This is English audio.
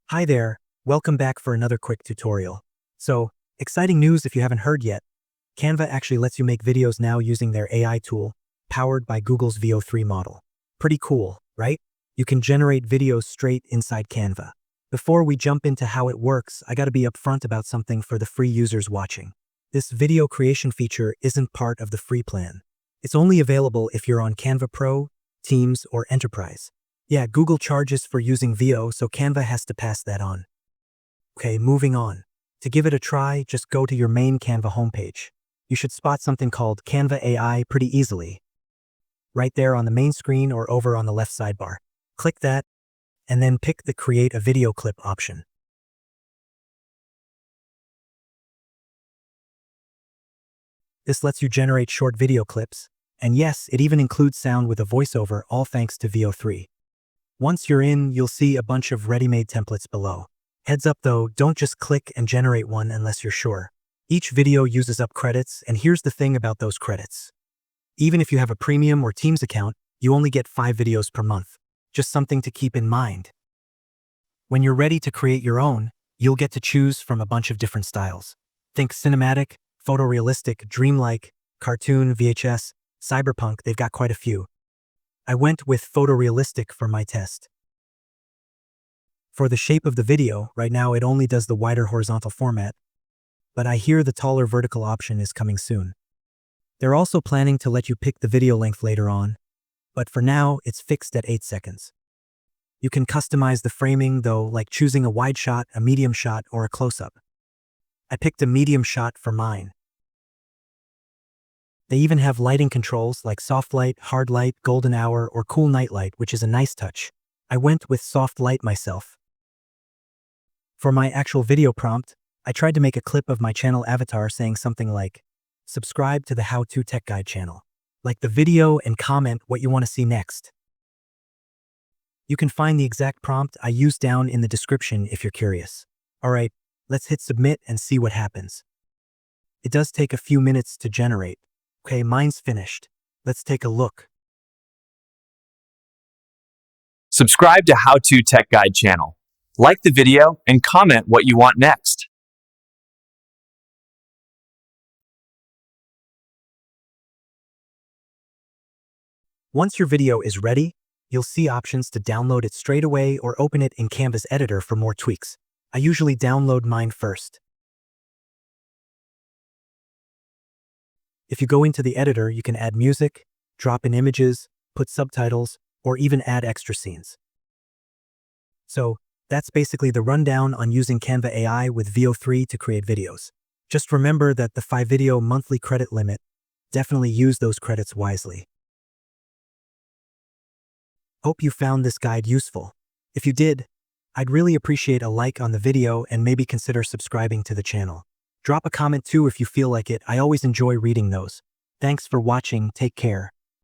Hi there, welcome back for another quick tutorial. So, exciting news if you haven't heard yet. Canva actually lets you make videos now using their AI tool, powered by Google's Veo3 model. Pretty cool, right? You can generate videos straight inside Canva. Before we jump into how it works, I gotta be upfront about something for the free users watching. This video creation feature isn't part of the free plan. It's only available if you're on Canva Pro, Teams, or Enterprise. Yeah, Google charges for using Veo, so Canva has to pass that on. Okay, moving on. To give it a try, just go to your main Canva homepage. You should spot something called Canva AI pretty easily. Right there on the main screen or over on the left sidebar. Click that, and then pick the Create a Video Clip option. This lets you generate short video clips, and yes, it even includes sound with a voiceover, all thanks to Veo3. Once you're in, you'll see a bunch of ready-made templates below. Heads up though, don't just click and generate one unless you're sure. Each video uses up credits, and here's the thing about those credits. Even if you have a premium or Teams account, you only get 5 videos per month. Just something to keep in mind. When you're ready to create your own, you'll get to choose from a bunch of different styles. Think cinematic, photorealistic, dreamlike, cartoon, VHS, cyberpunk, they've got quite a few. I went with photorealistic for my test. For the shape of the video, right now it only does the wider horizontal format, but I hear the taller vertical option is coming soon. They're also planning to let you pick the video length later on, but for now it's fixed at 8 seconds. You can customize the framing though, like choosing a wide shot, a medium shot, or a close-up. I picked a medium shot for mine. They even have lighting controls like soft light, hard light, golden hour, or cool night light, which is a nice touch. I went with soft light myself. For my actual video prompt, I tried to make a clip of my channel avatar saying something like, "Subscribe to the How To Tech Guide channel. Like the video and comment what you want to see next." You can find the exact prompt I used down in the description if you're curious. Alright, let's hit submit and see what happens. It does take a few minutes to generate. Okay, mine's finished. Let's take a look. Subscribe to How To Tech Guide channel. Like the video and comment what you want next. Once your video is ready, you'll see options to download it straight away or open it in Canva's editor for more tweaks. I usually download mine first. If you go into the editor, you can add music, drop in images, put subtitles, or even add extra scenes. So, that's basically the rundown on using Canva AI with Veo3 to create videos. Just remember that the 5 video monthly credit limit. Definitely use those credits wisely. Hope you found this guide useful. If you did, I'd really appreciate a like on the video and maybe consider subscribing to the channel. Drop a comment too if you feel like it. I always enjoy reading those. Thanks for watching. Take care.